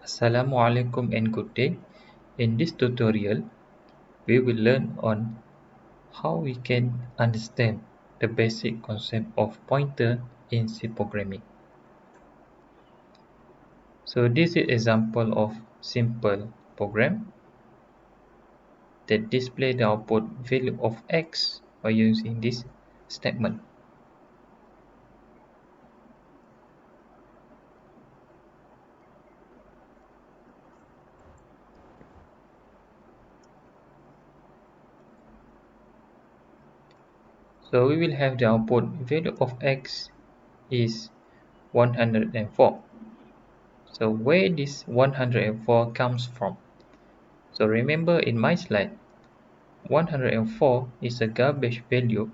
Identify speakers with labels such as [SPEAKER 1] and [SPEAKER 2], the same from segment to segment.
[SPEAKER 1] Assalamualaikum and good day. In this tutorial, we will learn on how we can understand the basic concept of pointer in C programming. So this is example of simple program that display the output value of x by using this statement. So we will have the output value of x is 104. So where this 104 comes from? So remember in my slide, 104 is a garbage value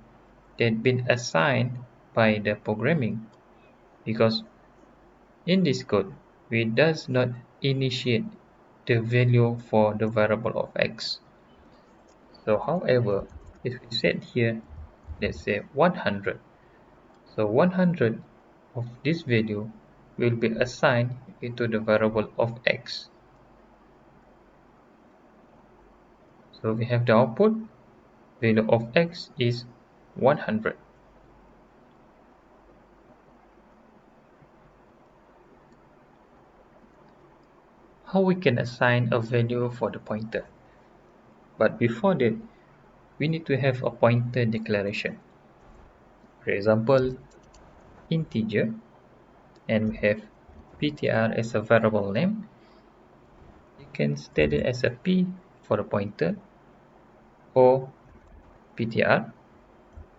[SPEAKER 1] that been assigned by the programming, because in this code we does not initiate the value for the variable of x. So however, if we set here, let's say 100, so 100 of this value will be assigned into the variable of x. So we have the output value of x is 100. How we can assign a value for the pointer? But before that, we need to have a pointer declaration. For example, integer, and we have ptr as a variable name. You can state it as a p for the pointer or ptr,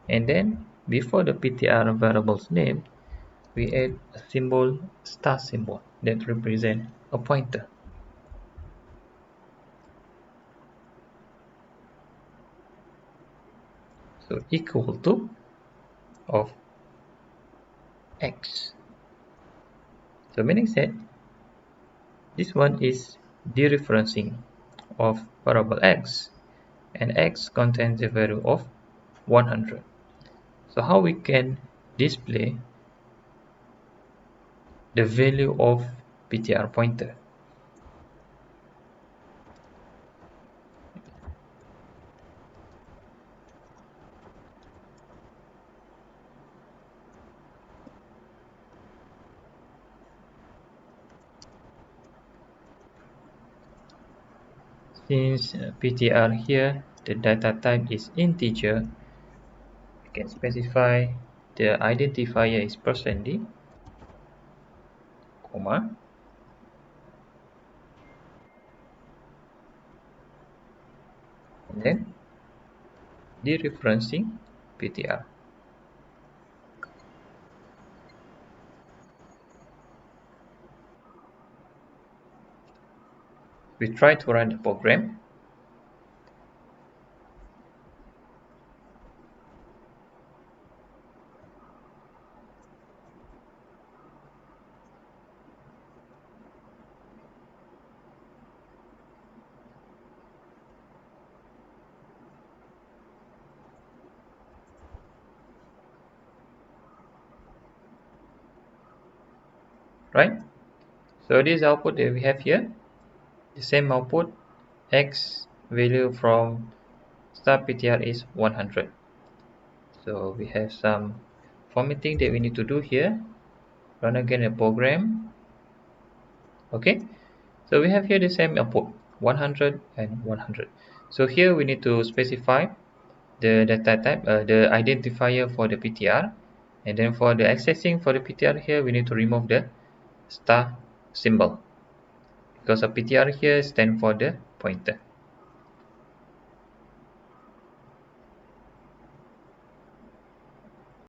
[SPEAKER 1] and then before the ptr variable's name, we add a symbol, star symbol, that represent a pointer. So equal to of x. So meaning that this one is dereferencing of variable x, and x contains the value of 100. So how we can display the value of ptr pointer? Since ptr here, the data type is integer, we can specify the identifier is %d, comma, and then dereferencing ptr. We try to run the program. Right? So this output that we have here, the same output, x value from star ptr is 100. So we have some formatting that we need to do here. Run again the program. Okay, so we have here the same output, 100 and 100. So here we need to specify the data type, the identifier for the ptr, and then for the accessing for the ptr here, we need to remove the star symbol, because a ptr here stands for the pointer.